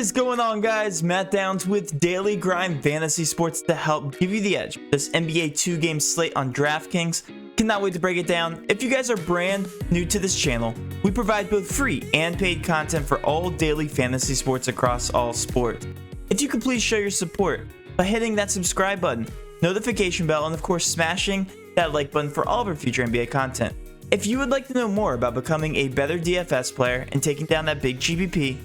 is going on, guys? Matt Downs with Daily Grind Fantasy Sports to help give you the edge. This NBA 2-game slate on DraftKings. Cannot wait to break it down. If you guys are brand new to this channel, we provide both free and paid content for all daily fantasy sports across all sports. If you could please show your support by hitting that subscribe button, notification bell, and of course smashing that like button for all of our future NBA content. If you would like to know more about becoming a better DFS player and taking down that big GPP,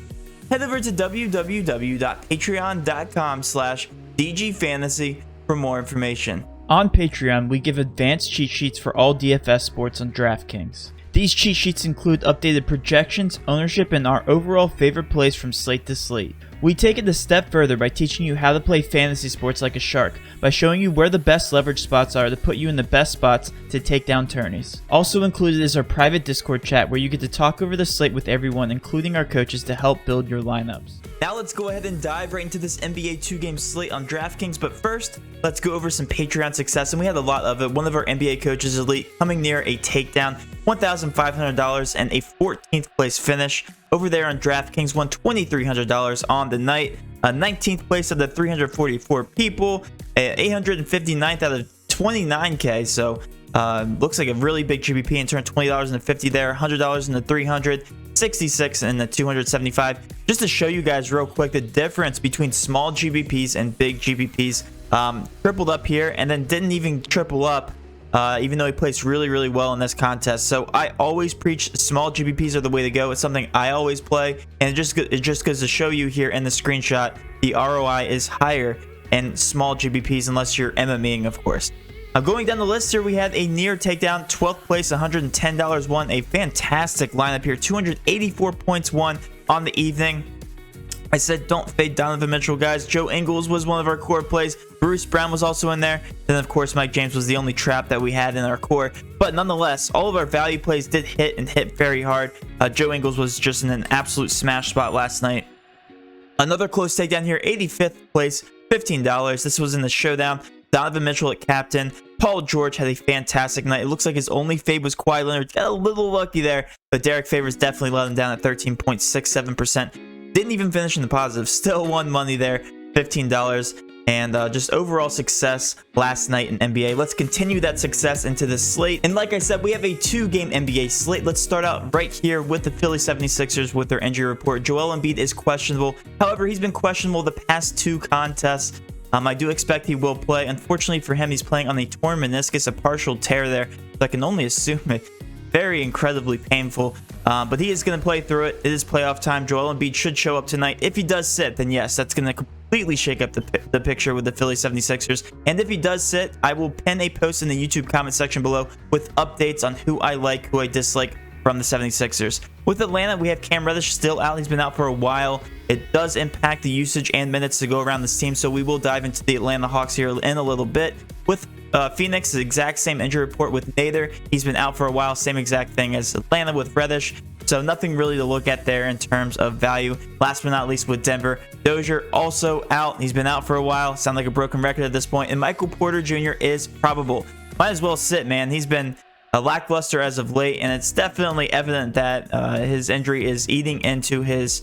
head over to www.patreon.com/dgfantasy for more information. On Patreon, we give advanced cheat sheets for all DFS sports on DraftKings. These cheat sheets include updated projections, ownership, and our overall favorite plays from slate to slate. We take it a step further by teaching you how to play fantasy sports like a shark, by showing you where the best leverage spots are to put you in the best spots to take down tourneys. Also included is our private Discord chat where you get to talk over the slate with everyone, including our coaches, to help build your lineups. Now let's go ahead and dive right into this NBA 2-game slate on DraftKings, but first, let's go over some Patreon success, and we had a lot of it. One of our NBA coaches, Elite, coming near a takedown, $1,500 and a 14th place finish. Over there on DraftKings, won $2,300 on the night. 19th place of the 344 people, 859th out of 29K, so looks like a really big GBP, and turned $20.50 there, $100 in the 300, 66 and the 275. Just to show you guys real quick the difference between small GBPs and big GBPs. Tripled up here and then didn't even triple up, even though he placed really well in this contest. So I always preach small GBPs are the way to go. It's something I always play, and it just goes to show you here in the screenshot the ROI is higher in small GBPs, unless you're MMEing, of course. Going down the list here, we had a near takedown, 12th place, $110 won. A fantastic lineup here, 284 points won on the evening. I said don't fade Donovan Mitchell, guys. Joe Ingles was one of our core plays. Bruce Brown was also in there. Then, of course, Mike James was the only trap that we had in our core. But nonetheless, all of our value plays did hit, and hit very hard. Joe Ingles was just in an absolute smash spot last night. Another close takedown here, 85th place, $15. This was in the showdown. Donovan Mitchell at captain. Paul George had a fantastic night. It looks like his only fade was Kawhi Leonard. Got a little lucky there, but Derek Favors definitely let him down at 13.67%. Didn't even finish in the positive. Still won money there, $15. And just overall success last night in NBA. Let's continue that success into the slate. And like I said, we have a 2-game NBA slate. Let's start out right here with the Philly 76ers with their injury report. Joel Embiid is questionable. However, he's been questionable the past 2 contests. I do expect he will play. Unfortunately for him, he's playing on a torn meniscus, a partial tear there. So I can only assume it. Very incredibly painful. But he is going to play through it. It is playoff time. Joel Embiid should show up tonight. If he does sit, then yes, that's going to completely shake up the picture with the Philly 76ers. And if he does sit, I will pin a post in the YouTube comment section below with updates on who I like, who I dislike from the 76ers. With Atlanta, we have Cam Reddish still out. He's been out for a while. It does impact the usage and minutes to go around this team, so we will dive into the Atlanta Hawks here in a little bit. With Phoenix, the exact same injury report with Nader. He's been out for a while. Same exact thing as Atlanta with Reddish. So nothing really to look at there in terms of value. Last but not least with Denver, Dozier also out. He's been out for a while. Sound like a broken record at this point. And Michael Porter Jr. is probable. Might as well sit, man. He's been lackluster as of late, and it's definitely evident that his injury is eating into his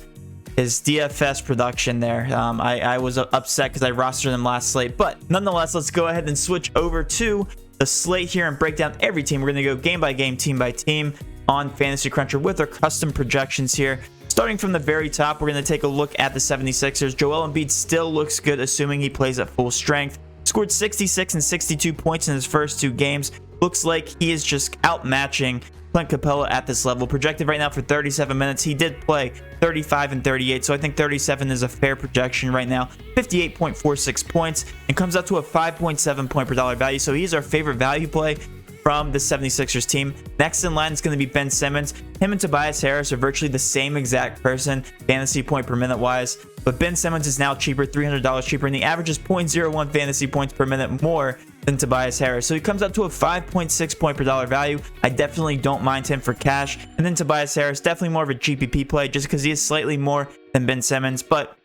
DFS production there. I was upset because I rostered him last slate, but nonetheless, let's go ahead and switch over to the slate here and break down every team. We're going to go game by game, team by team on Fantasy Cruncher with our custom projections here. Starting from the very top, we're going to take a look at the 76ers. Joel Embiid still looks good, assuming he plays at full strength. Scored 66 and 62 points in his first 2 games. Looks like he is just outmatching Clint Capella at this level. Projected right now for 37 minutes. He did play 35 and 38, so I think 37 is a fair projection right now. 58.46 points, and comes out to a 5.7 point per dollar value. So he's our favorite value play from the 76ers team. Next in line is going to be Ben Simmons. Him and Tobias Harris are virtually the same exact person, fantasy point per minute wise. But Ben Simmons is now cheaper, $300 cheaper, and he averages 0.01 fantasy points per minute more than Tobias Harris. So he comes up to a 5.6 point per dollar value. I definitely don't mind him for cash. And then Tobias Harris, definitely more of a GPP play just because he is slightly more than Ben Simmons. But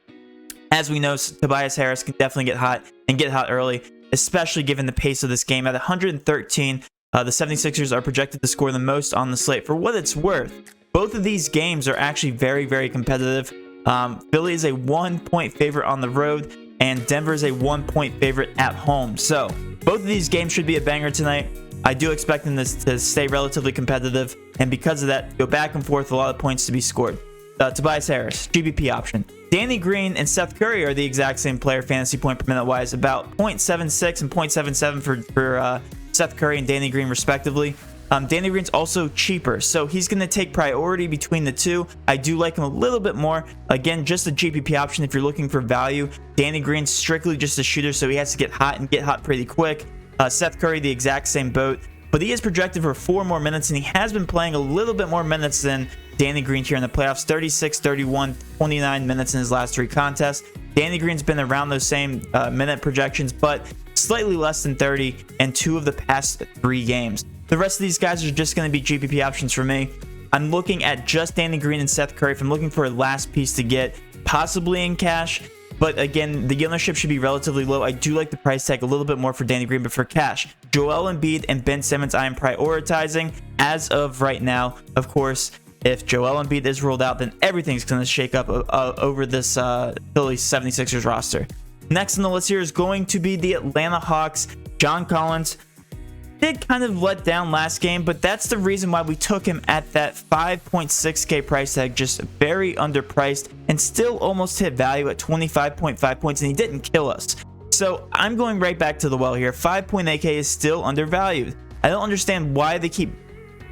as we know, Tobias Harris can definitely get hot and get hot early, especially given the pace of this game. At 113, the 76ers are projected to score the most on the slate. For what it's worth, both of these games are actually very competitive. Philly is a 1-point favorite on the road, and Denver is a 1-point favorite at home. So both of these games should be a banger tonight. I do expect them to stay relatively competitive, and because of that, go back and forth, a lot of points to be scored. Tobias Harris, GBP option. Danny Green and Seth Curry are the exact same player fantasy point per minute wise, about 0.76 and 0.77 for Seth Curry and Danny Green respectively. Danny Green's also cheaper, so he's going to take priority between the two. I do like him a little bit more. Again, just a GPP option if you're looking for value. Danny Green's strictly just a shooter, so he has to get hot and get hot pretty quick. Seth Curry, the exact same boat, but he is projected for 4 more minutes, and he has been playing a little bit more minutes than Danny Green here in the playoffs. 36, 31, 29 minutes in his last 3 contests. Danny Green's been around those same minute projections, but slightly less than 30 in 2 of the past 3 games. The rest of these guys are just going to be GPP options for me. I'm looking at just Danny Green and Seth Curry if I'm looking for a last piece to get, possibly in cash. But again, the ownership should be relatively low. I do like the price tag a little bit more for Danny Green, but for cash, Joel Embiid and Ben Simmons, I am prioritizing as of right now. Of course, if Joel Embiid is ruled out, then everything's going to shake up over this Philly 76ers roster. Next on the list here is going to be the Atlanta Hawks. John Collins did kind of let down last game, but that's the reason why we took him at that 5.6K price tag, just very underpriced, and still almost hit value at 25.5 points, and he didn't kill us. So I'm going right back to the well here. 5.8K is still undervalued. I don't understand why they keep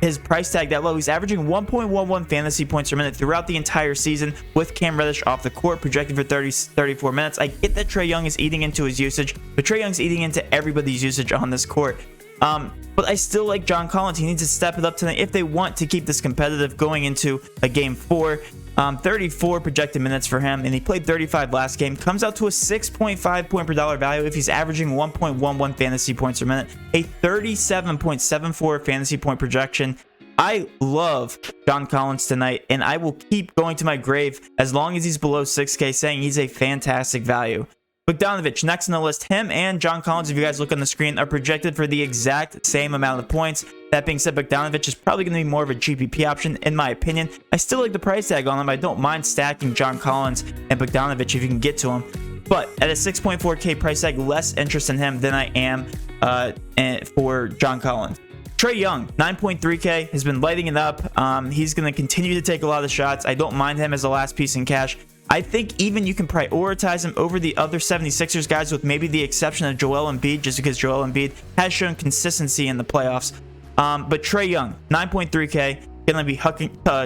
his price tag that low. He's averaging 1.11 fantasy points per minute throughout the entire season with Cam Reddish off the court, projected for 34 minutes. I get that Trae Young is eating into his usage, but Trae Young's eating into everybody's usage on this court. But I still like John Collins. He needs to step it up tonight if they want to keep this competitive going into a game 4. 34 projected minutes for him, and he played 35 last game. Comes out to a 6.5 point per dollar value if he's averaging 1.11 fantasy points per minute, a 37.74 fantasy point projection. I love John Collins tonight, and I will keep going to my grave as long as he's below 6K, saying he's a fantastic value. Bogdanovic, next on the list. Him and John Collins, if you guys look on the screen, are projected for the exact same amount of points. That being said, Bogdanovic is probably going to be more of a GPP option, in my opinion. I still like the price tag on him. I don't mind stacking John Collins and Bogdanovic if you can get to him. But at a 6.4K price tag, less interest in him than I am for John Collins. Trae Young, 9.3K, has been lighting it up. He's going to continue to take a lot of shots. I don't mind him as a last piece in cash. I think even you can prioritize him over the other 76ers guys, with maybe the exception of Joel Embiid, just because Joel Embiid has shown consistency in the playoffs. But Trae Young, 9.3K, going to be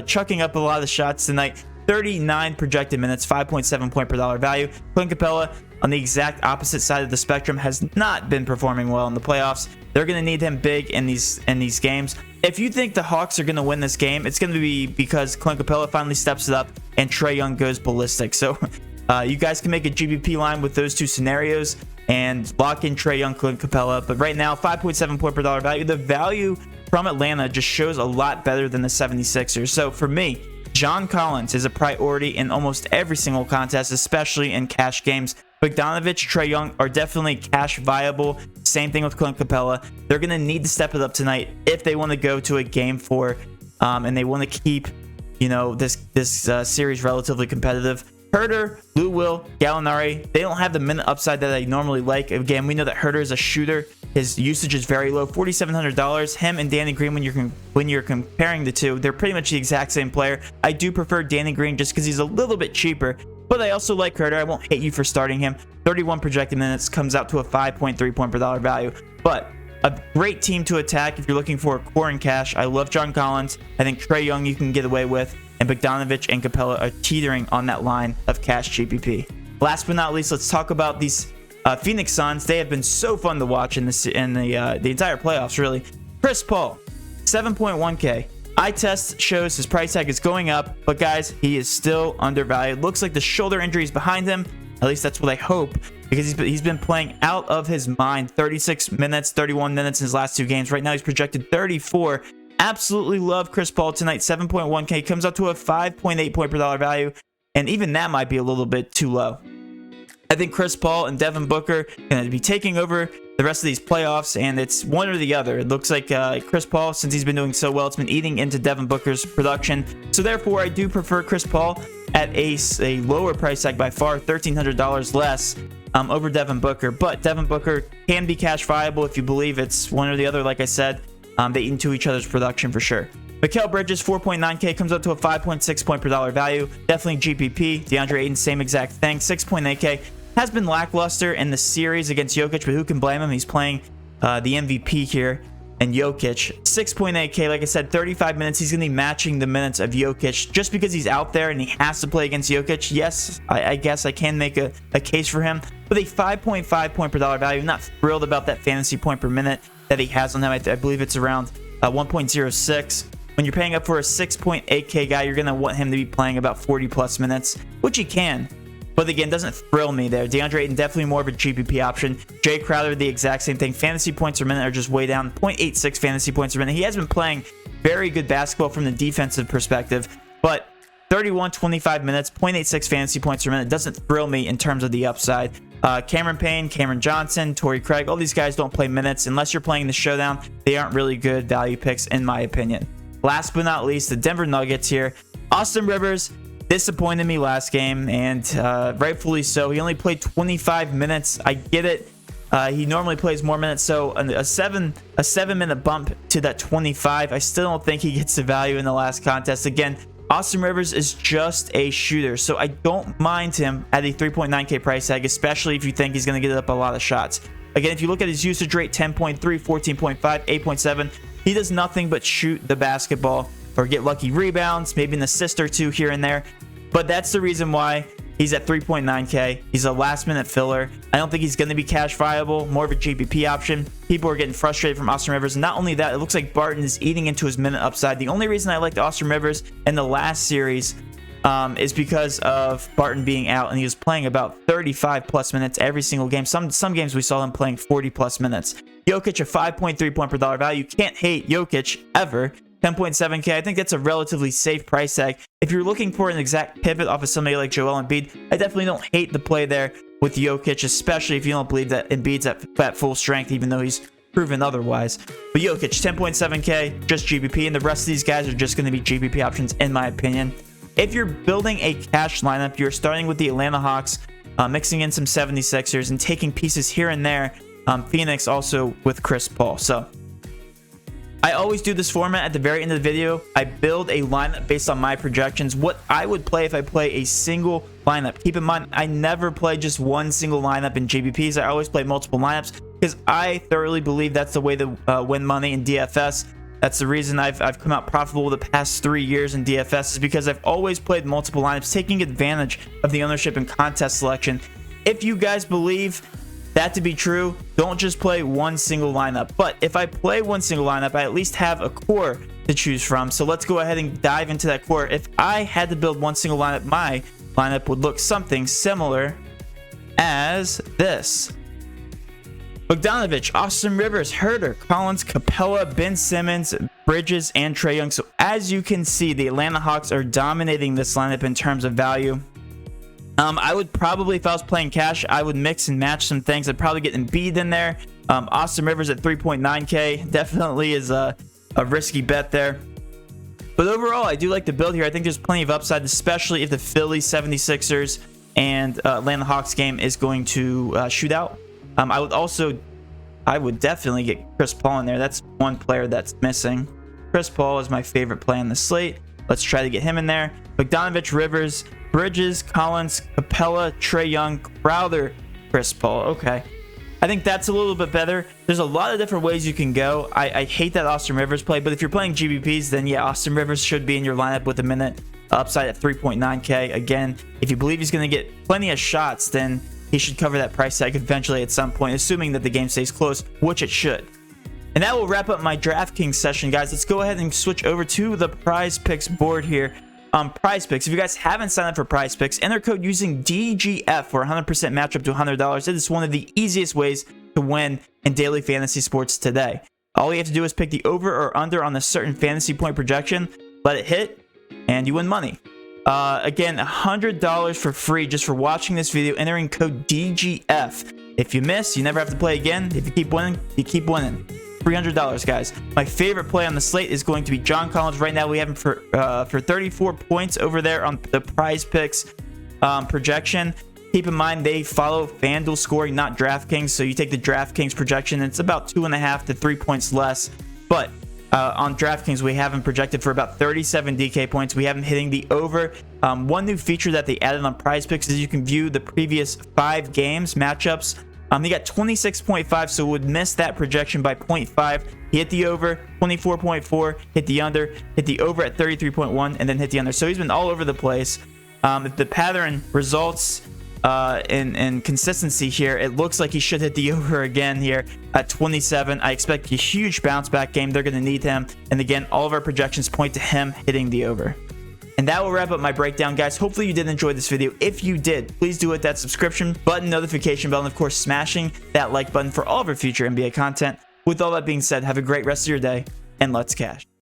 chucking up a lot of shots tonight. 39 projected minutes, 5.7 point per dollar value. Clint Capella, on the exact opposite side of the spectrum, has not been performing well in the playoffs. They're going to need him big in these games. If you think the Hawks are going to win this game, it's going to be because Clint Capella finally steps it up and Trae Young goes ballistic. So you guys can make a GBP line with those 2 scenarios and lock in Trae Young, Clint Capella. But right now, 5.7 point per dollar value. The value from Atlanta just shows a lot better than the 76ers. So for me, John Collins is a priority in almost every single contest, especially in cash games. Bogdanovic, Trae Young are definitely cash viable. Same thing with Clint Capella. They're going to need to step it up tonight if they want to go to a game 4 and they want to keep, this series relatively competitive. Herter, Lou Will, Gallinari, they don't have the minute upside that I normally like. Again, we know that Herter is a shooter. His usage is very low, $4,700. Him and Danny Green, when you're comparing the two, they're pretty much the exact same player. I do prefer Danny Green just because he's a little bit cheaper, but I also like Herter. I won't hate you for starting him. 31 projected minutes, comes out to a 5.3 point per dollar value. But a great team to attack if you're looking for a core in cash. I love John Collins. I think Trae Young you can get away with, and Bogdanovic and Capella are teetering on that line of cash GPP. Last but not least, let's talk about these Phoenix Suns. They have been so fun to watch in the entire playoffs, really. Chris Paul, 7.1K. Eye test shows his price tag is going up, but guys, he is still undervalued. Looks like the shoulder injury is behind him. At least that's what I hope, because he's been playing out of his mind. 36 minutes, 31 minutes in his last 2 games. Right now, he's projected 34. Absolutely love Chris Paul tonight. 7.1K comes up to a 5.8 point per dollar value, and even that might be a little bit too low. I think Chris Paul and Devin Booker are going to be taking over the rest of these playoffs, and it's one or the other. It looks like Chris Paul, since he's been doing so well, it's been eating into Devin Booker's production. So therefore, I do prefer Chris Paul at a lower price tag by far, $1,300 less over Devin Booker. But Devin Booker can be cash viable if you believe it's one or the other. Like I said, they eat into each other's production for sure. Mikal Bridges, 4.9K, comes up to a 5.6 point per dollar value. Definitely GPP. DeAndre Ayton, same exact thing, 6.8K. Has been lackluster in the series against Jokic, but who can blame him? He's playing the MVP here. And Jokic, 6.8K, like I said, 35 minutes. He's going to be matching the minutes of Jokic just because he's out there and he has to play against Jokic. Yes, I guess I can make a case for him. With a 5.5 point per dollar value, I'm not thrilled about that fantasy point per minute that he has on him. I believe it's around 1.06. When you're paying up for a 6.8K guy, you're going to want him to be playing about 40 plus minutes, which he can. But again, doesn't thrill me there. DeAndre Ayton, definitely more of a GPP option. Jay Crowder, the exact same thing. Fantasy points per minute are just way down. 0.86 fantasy points per minute. He has been playing very good basketball from the defensive perspective, but 25 minutes, 0.86 fantasy points per minute doesn't thrill me in terms of the upside. Cameron Payne, Cameron Johnson, Torrey Craig, all these guys don't play minutes. Unless you're playing the showdown, they aren't really good value picks in my opinion. Last but not least, the Denver Nuggets here. Austin Rivers disappointed me last game, and rightfully so. He only played 25 minutes. I get it. He normally plays more minutes, so a 7-minute bump to that 25. I still don't think he gets the value in the last contest. Again, Austin Rivers is just a shooter, so I don't mind him at a 3.9K price tag, especially if you think he's going to get up a lot of shots. Again, if you look at his usage rate, 10.3, 14.5, 8.7, he does nothing but shoot the basketball or get lucky rebounds, maybe an assist or two here and there. But that's the reason why he's at 3.9K. He's a last-minute filler. I don't think he's going to be cash viable, more of a GPP option. People are getting frustrated from Austin Rivers. And not only that, it looks like Barton is eating into his minute upside. The only reason I liked Austin Rivers in the last series is because of Barton being out, and he was playing about 35 plus minutes every single game. Some games we saw him playing 40 plus minutes. Jokic, a 5.3 point per dollar value. Can't hate Jokic ever. 10.7K. I think that's a relatively safe price tag. If you're looking for an exact pivot off of somebody like Joel Embiid, I definitely don't hate the play there with Jokic, especially if you don't believe that Embiid's at full strength, even though he's proven otherwise. But Jokic, 10.7K, just GPP, and the rest of these guys are just going to be GPP options, in my opinion. If you're building a cash lineup, you're starting with the Atlanta Hawks, mixing in some 76ers, and taking pieces here and there. Phoenix also with Chris Paul. So I always do this format at the very end of the video. I build a lineup based on my projections, what I would play if I play a single lineup. Keep in mind, I never play just one single lineup in GPPs. I always play multiple lineups because I thoroughly believe that's the way to win money in DFS. That's the reason I've come out profitable the past 3 years in DFS, is because I've always played multiple lineups, taking advantage of the ownership and contest selection. If you guys believe that to be true, don't just play one single lineup. But if I play one single lineup, I at least have a core to choose from. So let's go ahead and dive into that core. If I had to build one single lineup, my lineup would look something similar as this: Bogdanovich, Austin Rivers, Herter, Collins, Capella, Ben Simmons, Bridges, and Trae Young. So as you can see, the Atlanta Hawks are dominating this lineup in terms of value. I would probably, if I was playing cash, I would mix and match some things. I'd probably get Embiid in there. Austin Rivers at 3.9K definitely is a risky bet there. But overall, I do like the build here. I think there's plenty of upside, especially if the Philly 76ers and Atlanta Hawks game is going to shoot out. I would definitely get Chris Paul in there. That's one player that's missing. Chris Paul is my favorite play on the slate. Let's try to get him in there. Bogdanovich, Rivers, Bridges, Collins, Capella, Trae Young, Crowder, Chris Paul. Okay. I think that's a little bit better. There's a lot of different ways you can go. I hate that Austin Rivers play, but if you're playing GBPs, then yeah, Austin Rivers should be in your lineup with a minute upside at 3.9K. Again, if you believe he's going to get plenty of shots, then he should cover that price tag eventually at some point, assuming that the game stays close, which it should. And that will wrap up my DraftKings session, guys. Let's go ahead and switch over to the PrizePicks board here. PrizePicks, if you guys haven't signed up for PrizePicks, enter code using DGF for 100% match up to $100. It is one of the easiest ways to win in daily fantasy sports today. All you have to do is pick the over or under on a certain fantasy point projection, let it hit, and you win money. Again, $100 for free just for watching this video, entering code DGF. If you miss, you never have to play again. If you keep winning, you keep winning. $300, guys. My favorite play on the slate is going to be John Collins. Right now, we have him for 34 points over there on the PrizePicks projection. Keep in mind, they follow FanDuel scoring, not DraftKings. So you take the DraftKings projection, and it's about 2.5 to 3 points less. But on DraftKings, we have him projected for about 37 DK points. We have him hitting the over. One new feature that they added on PrizePicks is you can view the previous 5 games matchups. He got 26.5, so would miss that projection by 0.5. He hit the over, 24.4, hit the under, hit the over at 33.1, and then hit the under. So he's been all over the place. If the pattern results in consistency here, it looks like he should hit the over again here at 27. I expect a huge bounce back game. They're going to need him. And again, all of our projections point to him hitting the over. And that will wrap up my breakdown, guys. Hopefully you did enjoy this video. If you did, please do hit that subscription button, notification bell, and of course, smashing that like button for all of our future NBA content. With all that being said, have a great rest of your day, and let's cash.